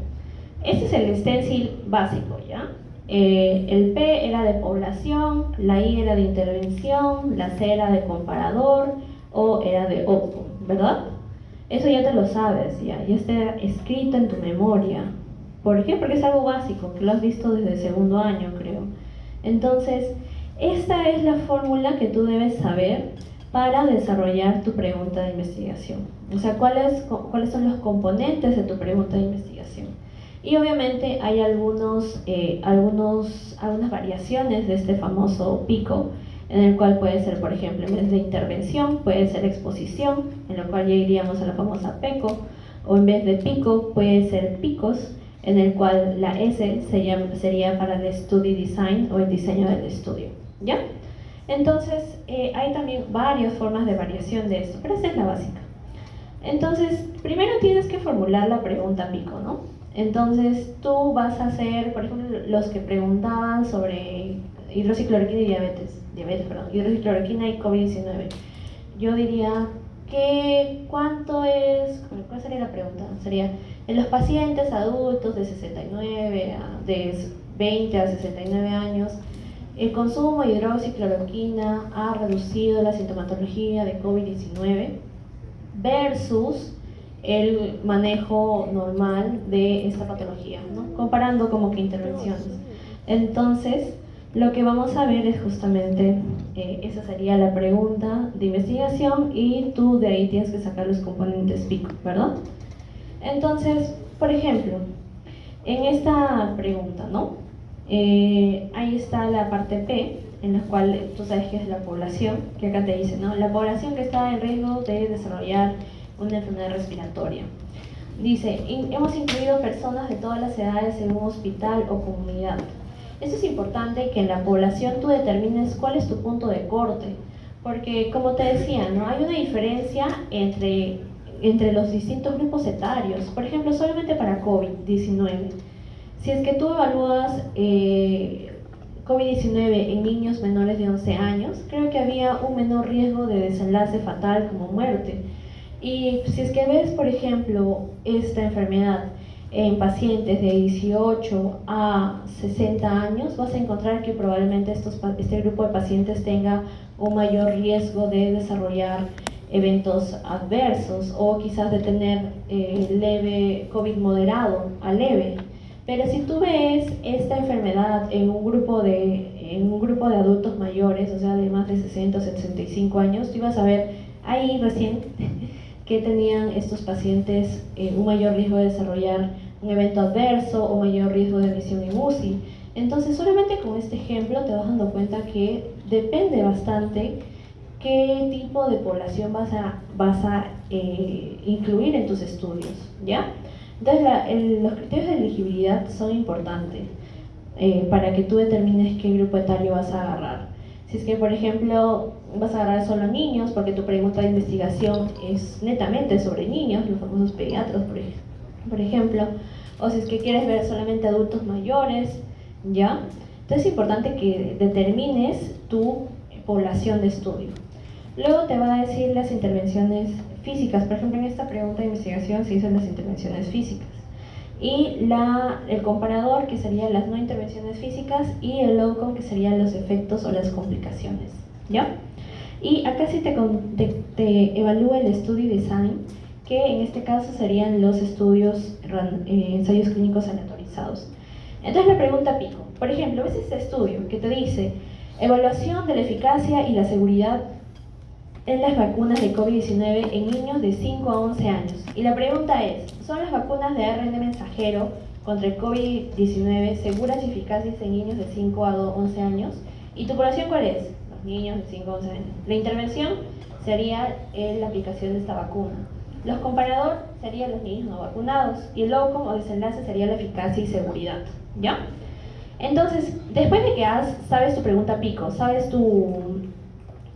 Este es el stencil básico, ¿ya? El P era de población, la I era de intervención, la C era de comparador, O era de outcome, ¿verdad? Eso ya te lo sabes, ya está escrito en tu memoria. ¿Por qué? Porque es algo básico, que lo has visto desde el segundo año, creo. Entonces, esta es la fórmula que tú debes saber para desarrollar tu pregunta de investigación. O sea, ¿cuáles son los componentes de tu pregunta de investigación? Y obviamente hay algunas variaciones de este famoso PICO, en el cual puede ser, por ejemplo, en vez de intervención, puede ser exposición, en lo cual ya iríamos a la famosa PECO, o en vez de PICO, puede ser PICOS, en el cual la S sería para el Study Design o el diseño del estudio, ¿ya? Entonces, hay también varias formas de variación de esto, pero esta es la básica. Entonces, primero tienes que formular la pregunta PICO, ¿no? Entonces, tú vas a hacer, por ejemplo, los que preguntaban sobre hidroxicloroquina y hidroxicloroquina y COVID-19. Yo diría, ¿cuánto es? ¿Cuál sería la pregunta? Sería, en los pacientes adultos de 69, de 20 a 69 años, el consumo de hidroxicloroquina ha reducido la sintomatología de COVID-19 versus el manejo normal de esta patología, ¿no? Comparando como que intervenciones. Entonces, lo que vamos a ver es justamente, esa sería la pregunta de investigación y tú de ahí tienes que sacar los componentes PICO, ¿verdad? Entonces, por ejemplo, en esta pregunta, ¿no? Ahí está la parte P, en la cual tú sabes que es la población, que acá te dice, ¿no? La población que está en riesgo de desarrollar una enfermedad respiratoria. Dice, hemos incluido personas de todas las edades en un hospital o comunidad. Eso es importante que en la población tú determines cuál es tu punto de corte, porque como te decía, ¿no? Hay una diferencia entre los distintos grupos etarios. Por ejemplo, solamente para COVID-19. Si es que tú evalúas COVID-19 en niños menores de 11 años, creo que había un menor riesgo de desenlace fatal como muerte. Y si es que ves, por ejemplo, esta enfermedad en pacientes de 18 a 60 años, vas a encontrar que probablemente este grupo de pacientes tenga un mayor riesgo de desarrollar eventos adversos o quizás de tener leve COVID moderado a leve. Pero si tú ves esta enfermedad en un grupo de adultos mayores, o sea, de más de 60 o 65 años, tú vas a ver ahí recién que tenían estos pacientes un mayor riesgo de desarrollar un evento adverso o mayor riesgo de admisión en UCI. Entonces, solamente con este ejemplo te vas dando cuenta que depende bastante qué tipo de población vas a incluir en tus estudios, ¿ya? Entonces, los criterios de elegibilidad son importantes para que tú determines qué grupo etario vas a agarrar. Si es que, por ejemplo, vas a agarrar solo niños, porque tu pregunta de investigación es netamente sobre niños, los famosos pediatras, por ejemplo, o si es que quieres ver solamente adultos mayores, ¿ya? Entonces es importante que determines tu población de estudio. Luego te va a decir las intervenciones físicas. Por ejemplo, en esta pregunta de investigación se dicen las intervenciones físicas. Y el comparador, que serían las no intervenciones físicas, y el outcome, que serían los efectos o las complicaciones, ¿ya? Y acá sí te evalúa el study design, que en este caso serían los ensayos clínicos aleatorizados. Entonces la pregunta pico, por ejemplo, ves este estudio que te dice evaluación de la eficacia y la seguridad en las vacunas de COVID-19 en niños de 5 a 11 años. Y la pregunta es, ¿son las vacunas de ARN mensajero contra el COVID-19 seguras y eficaces en niños de 5 a 11 años? ¿Y tu población cuál es? Los niños de 5 a 11 años. La intervención sería la aplicación de esta vacuna. Los comparadores serían los niños no vacunados. Y el outcome o desenlace sería la eficacia y seguridad, ¿ya? Entonces, después de que sabes tu pregunta pico, sabes tu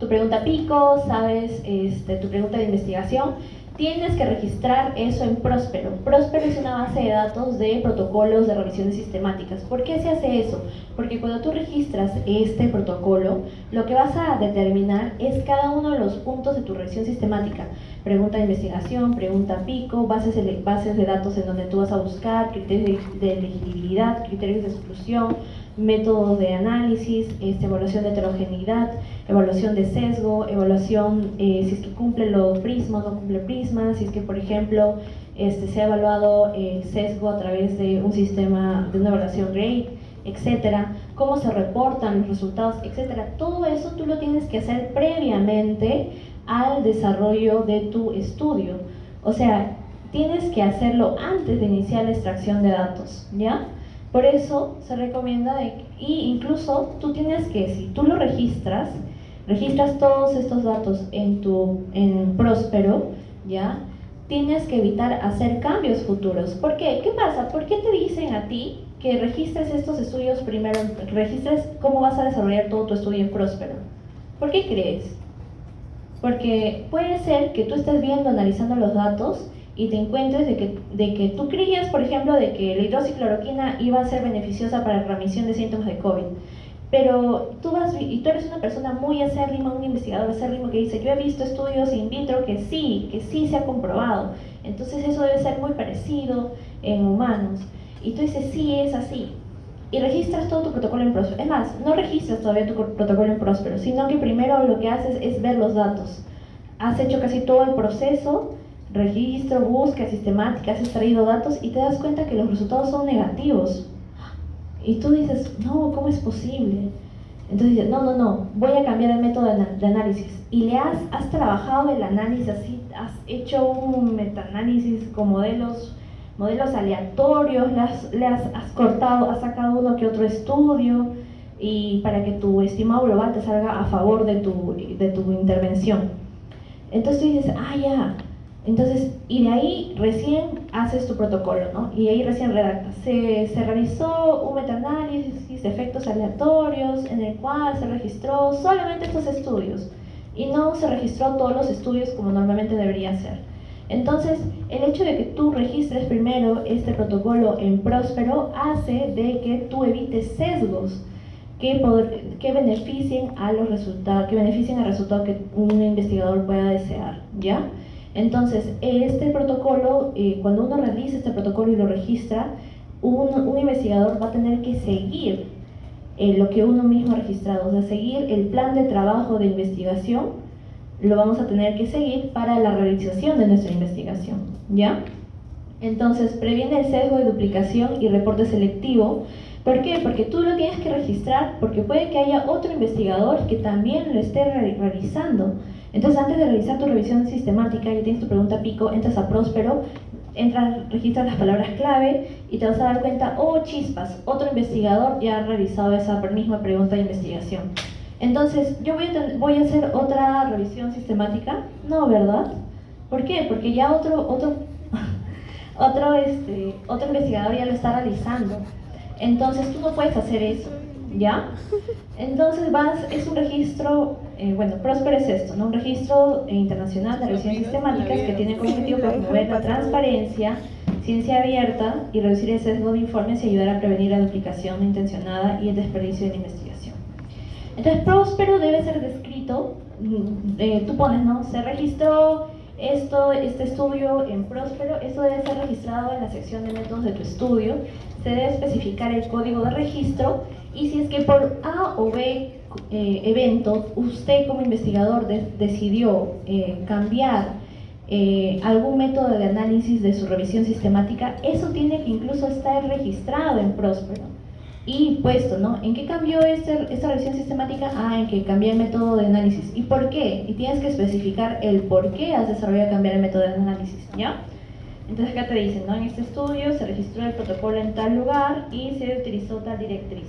pregunta pico, sabes tu pregunta de investigación, tienes que registrar eso en Próspero. Próspero es una base de datos de protocolos de revisiones sistemáticas. ¿Por qué se hace eso? Porque cuando tú registras este protocolo, lo que vas a determinar es cada uno de los puntos de tu revisión sistemática. Pregunta de investigación, pregunta pico, bases de datos en donde tú vas a buscar, criterios de elegibilidad, criterios de exclusión, métodos de análisis, evaluación de heterogeneidad, evaluación de sesgo, evaluación si es que cumple los prismas o no cumple prismas, si es que, por ejemplo, se ha evaluado sesgo a través de un sistema de una evaluación GRADE, etcétera, cómo se reportan los resultados, etcétera. Todo eso tú lo tienes que hacer previamente al desarrollo de tu estudio. O sea, tienes que hacerlo antes de iniciar la extracción de datos, ¿ya? Por eso se recomienda, y incluso tú tienes que, si tú lo registras todos estos datos en Próspero, ¿ya? Tienes que evitar hacer cambios futuros. ¿Por qué? ¿Qué pasa? ¿Por qué te dicen a ti que registres estos estudios primero, registres cómo vas a desarrollar todo tu estudio en Próspero? ¿Por qué crees? Porque puede ser que tú estés viendo, analizando los datos y te encuentres de que tú creías, por ejemplo, de que la hidroxicloroquina iba a ser beneficiosa para la remisión de síntomas de COVID. Pero tú eres una persona muy acérrima, un investigador acérrimo que dice, yo he visto estudios in vitro que sí se ha comprobado. Entonces eso debe ser muy parecido en humanos. Y tú dices, sí, es así. Y registras todo tu protocolo en Próspero. Es más, no registras todavía tu protocolo en Próspero, sino que primero lo que haces es ver los datos. Has hecho casi todo el proceso, registro, búsqueda, sistemática, has extraído datos y te das cuenta que los resultados son negativos. Y tú dices, no, ¿cómo es posible? Entonces dices, no, voy a cambiar el método de análisis. Y has trabajado el análisis así, has hecho un metaanálisis con modelos aleatorios, has cortado, has sacado uno que otro estudio, y para que tu estimado global te salga a favor de tu intervención. Entonces tú dices, ya. Entonces, y de ahí recién haces tu protocolo, ¿no? Y ahí recién redactas. Se realizó un metaanálisis de efectos aleatorios en el cual se registró solamente estos estudios y no se registró todos los estudios como normalmente debería ser. Entonces, el hecho de que tú registres primero este protocolo en Próspero hace de que tú evites sesgos que beneficien a los resultados, que beneficien al resultado que un investigador pueda desear, ¿ya? Entonces, este protocolo, cuando uno realiza este protocolo y lo registra, un investigador va a tener que seguir lo que uno mismo ha registrado, o sea, seguir el plan de trabajo de investigación, lo vamos a tener que seguir para la realización de nuestra investigación, ¿ya? Entonces, previene el sesgo de duplicación y reporte selectivo. ¿Por qué? Porque tú lo tienes que registrar, porque puede que haya otro investigador que también lo esté realizando. Entonces, antes de realizar tu revisión sistemática, ya tienes tu pregunta pico, entras a Próspero, registras las palabras clave y te vas a dar cuenta, oh chispas, otro investigador ya ha realizado esa misma pregunta de investigación. Entonces, ¿yo voy a hacer otra revisión sistemática? No, ¿verdad? ¿Por qué? Porque ya otro investigador ya lo está realizando. Entonces tú no puedes hacer eso, ¿ya? Entonces es un registro, Próspero es esto, ¿no? Un registro internacional de revisiones sistemáticas que tiene como objetivo promover la transparencia, ciencia abierta y reducir el sesgo de informes y ayudar a prevenir la duplicación no intencionada y el desperdicio de la investigación. Entonces Próspero debe ser descrito, tú pones, ¿no? Se registró este estudio en Próspero, esto debe ser registrado en la sección de métodos de tu estudio, se debe especificar el código de registro y si es que por A o B evento usted como investigador decidió cambiar algún método de análisis de su revisión sistemática, eso tiene que incluso estar registrado en Próspero y puesto, ¿no? ¿En qué cambió esta revisión sistemática? En que cambié el método de análisis. ¿Y por qué? Y tienes que especificar el por qué has desarrollado cambiar el método de análisis, ¿ya? Entonces acá te dicen, ¿no? En este estudio se registró el protocolo en tal lugar y se utilizó tal directriz.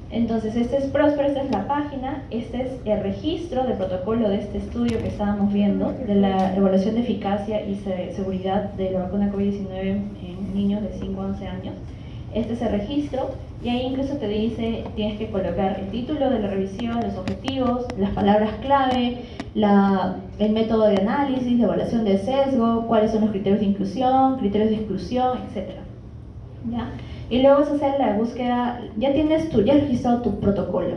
Entonces este es Próspero, esta es la página, este es el registro del protocolo de este estudio que estábamos viendo, de la evaluación de eficacia y seguridad de la vacuna COVID-19 en niños de 5 a 11 años. Este es el registro y ahí incluso te dice, tienes que colocar el título de la revisión, los objetivos, las palabras clave, el método de análisis, de evaluación de sesgo, cuáles son los criterios de inclusión, criterios de exclusión, etc. ¿Ya? Y luego vas a hacer la búsqueda, ya has registrado tu protocolo,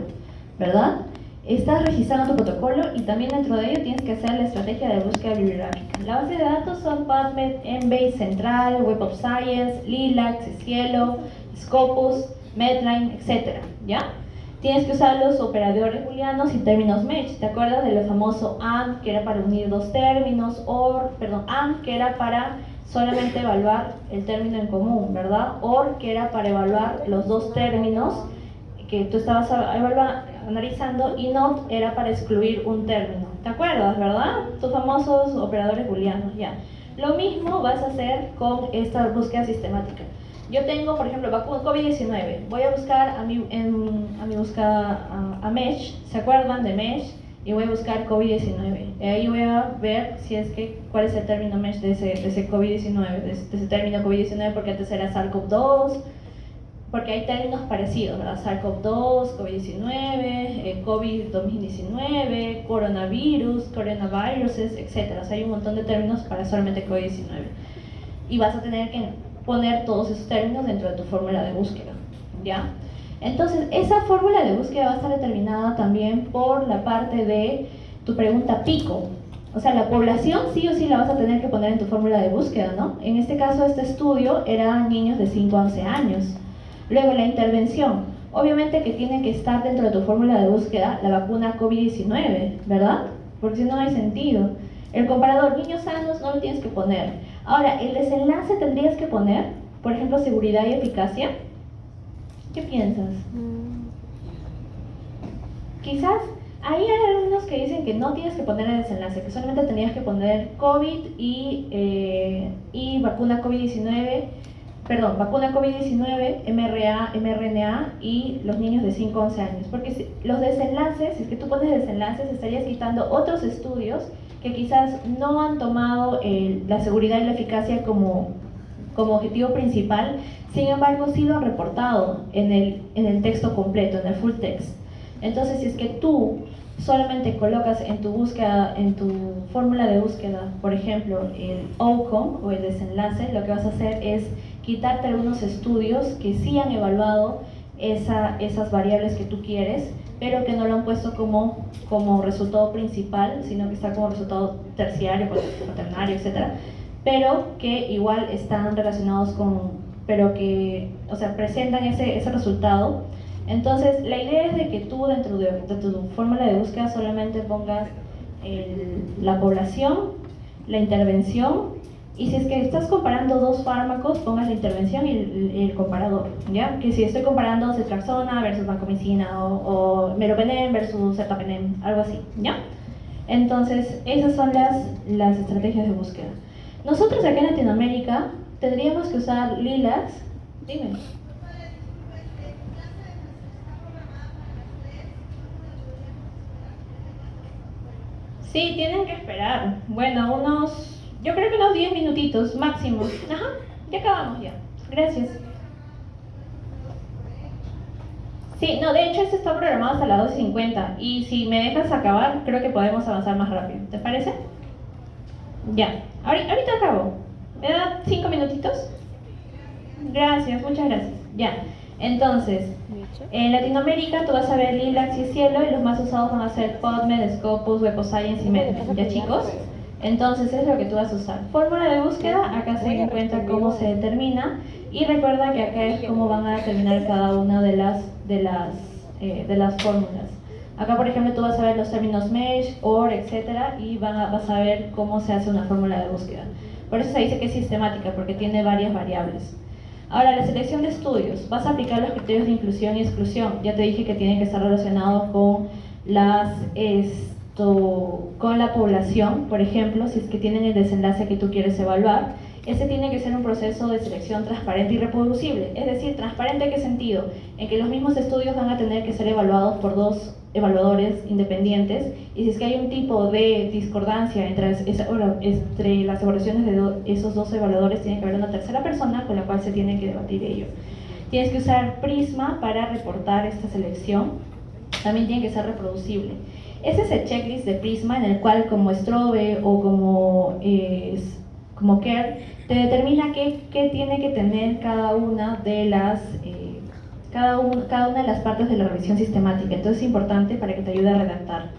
¿verdad? Estás registrando tu protocolo y también dentro de ello tienes que hacer la estrategia de búsqueda bibliográfica. La base de datos son PubMed, Embase, Central, Web of Science, Lilac, Cielo, Scopus, Medline, etc. ¿Ya? Tienes que usar los operadores booleanos y términos match. ¿Te acuerdas de lo famoso AND, que era para unir dos términos, AND, que era para solamente evaluar el término en común, ¿verdad? OR, que era para evaluar los dos términos que tú estabas analizando, y NOT era para excluir un término. ¿Te acuerdas, verdad? Tus famosos operadores booleanos, ya. Lo mismo vas a hacer con esta búsqueda sistemática. Yo tengo, por ejemplo, vacuna COVID-19. Voy a buscar a mi búsqueda a MESH, ¿se acuerdan de MESH? Y voy a buscar COVID-19. Ahí voy a ver cuál es el término MESH de ese COVID-19, de ese término COVID-19, porque antes era SARS-CoV-2, porque hay términos parecidos, ¿verdad? SARS-CoV-2, COVID-19, COVID-2019, coronaviruses, etc. O sea, hay un montón de términos para solamente COVID-19. Y vas a tener que poner todos esos términos dentro de tu fórmula de búsqueda, ¿ya? Entonces, esa fórmula de búsqueda va a estar determinada también por la parte de tu pregunta pico. O sea, la población sí o sí la vas a tener que poner en tu fórmula de búsqueda, ¿no? En este caso, este estudio era niños de 5 a 11 años. Luego, la intervención. Obviamente que tiene que estar dentro de tu fórmula de búsqueda la vacuna COVID-19, ¿verdad? Porque si no, no hay sentido. El comparador, niños sanos, no lo tienes que poner. Ahora, el desenlace tendrías que poner, por ejemplo, seguridad y eficacia. ¿Qué piensas? Quizás ahí hay algunos que dicen que no tienes que poner el desenlace, que solamente tendrías que poner COVID y vacuna COVID-19, vacuna COVID-19, mRNA y los niños de 5 a 11 años. Porque si es que tú pones desenlaces, estarías quitando otros estudios que quizás no han tomado la seguridad y la eficacia como objetivo principal, sin embargo sí lo han reportado en el texto completo, en el full text. Entonces, si es que tú solamente colocas en tu búsqueda, en tu fórmula de búsqueda, por ejemplo, el outcome o el desenlace, lo que vas a hacer es quitarte algunos estudios que sí han evaluado esas variables que tú quieres, pero que no lo han puesto como resultado principal, sino que está como resultado terciario, cuaternario, etcétera, pero que igual están relacionados pero que, o sea, presentan ese resultado. Entonces, la idea es de que tú dentro de tu fórmula de búsqueda solamente pongas la población, la intervención, y si es que estás comparando dos fármacos, pongas la intervención y el comparador, ¿ya? Que si estoy comparando ceftriaxona versus vancomicina o meropenem versus ertapenem, algo así, ¿ya? Entonces, esas son las estrategias de búsqueda. Nosotros acá en Latinoamérica tendríamos que usar lilas. Dime. Sí, tienen que esperar. Bueno, yo creo que unos 10 minutitos máximo. Ajá, ya acabamos ya. Gracias. Sí, no, de hecho este está programado hasta las 2:50 y si me dejas acabar, creo que podemos avanzar más rápido. ¿Te parece? Ya. Ahorita acabo. ¿Me da 5 minutitos? Gracias, muchas gracias. Ya. Entonces, en Latinoamérica tú vas a ver Lilac y Cielo y los más usados van a ser PubMed, Scopus, Web of Science y MedMed. ¿Ya, chicos? Entonces es lo que tú vas a usar. Fórmula de búsqueda, acá se encuentra cómo se determina y recuerda que acá es cómo van a determinar cada una de las fórmulas. Acá, por ejemplo, tú vas a ver los términos mesh, or, etcétera, y vas a ver cómo se hace una fórmula de búsqueda. Por eso se dice que es sistemática, porque tiene varias variables. Ahora, la selección de estudios. Vas a aplicar los criterios de inclusión y exclusión. Ya te dije que tienen que estar relacionados con con la población, por ejemplo, si es que tienen el desenlace que tú quieres evaluar. Ese tiene que ser un proceso de selección transparente y reproducible. Es decir, ¿transparente en qué sentido? En que los mismos estudios van a tener que ser evaluados por dos evaluadores independientes, y si es que hay un tipo de discordancia entre las evaluaciones de esos dos evaluadores, tiene que haber una tercera persona con la cual se tiene que debatir ello. Tienes que usar Prisma para reportar esta selección. También tiene que ser reproducible. Ese es el checklist de Prisma en el cual, como Strobe o como CARE, te determina qué tiene que tener cada una de las partes de la revisión sistemática. Entonces es importante para que te ayude a redactar.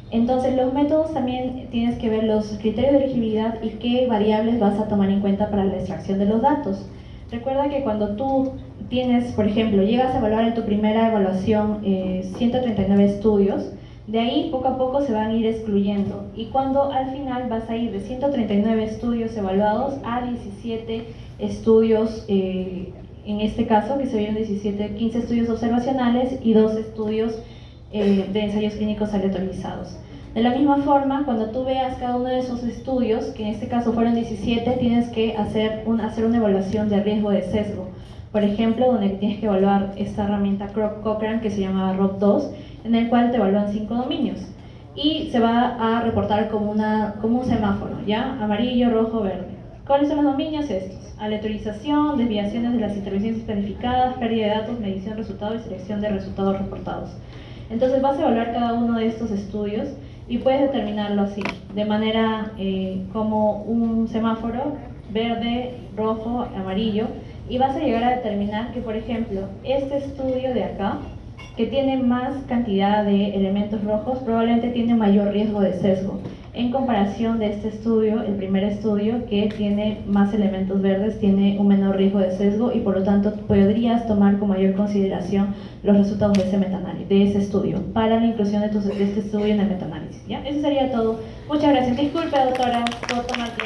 Entonces los métodos también tienes que ver los criterios de elegibilidad y qué variables vas a tomar en cuenta para la extracción de los datos. Recuerda que cuando tú tienes, por ejemplo, llegas a evaluar en tu primera evaluación 139 estudios, de ahí poco a poco se van a ir excluyendo, y cuando al final vas a ir de 139 estudios evaluados a 17 estudios, en este caso que se vieron 15 estudios observacionales y 2 estudios de ensayos clínicos aleatorizados. De la misma forma, cuando tú veas cada uno de esos estudios, que en este caso fueron 17, tienes que hacer una evaluación de riesgo de sesgo. Por ejemplo, donde tienes que evaluar esta herramienta Cochrane que se llama ROB2, en el cual te evalúan 5 dominios. Y se va a reportar como un semáforo, ¿ya? Amarillo, rojo, verde. ¿Cuáles son los dominios? Estos: aleatorización, desviaciones de las intervenciones planificadas, pérdida de datos, medición de resultados y selección de resultados reportados. Entonces vas a evaluar cada uno de estos estudios y puedes determinarlo así, de manera como un semáforo: verde, rojo, amarillo, y vas a llegar a determinar que, por ejemplo, este estudio de acá, que tiene más cantidad de elementos rojos, probablemente tiene mayor riesgo de sesgo, en comparación de este estudio, el primer estudio, que tiene más elementos verdes, tiene un menor riesgo de sesgo, y por lo tanto podrías tomar con mayor consideración los resultados de ese estudio, para la inclusión de este estudio en el metaanálisis, ¿ya? Eso sería todo. Muchas gracias. Disculpe, doctora, por tomar tiempo.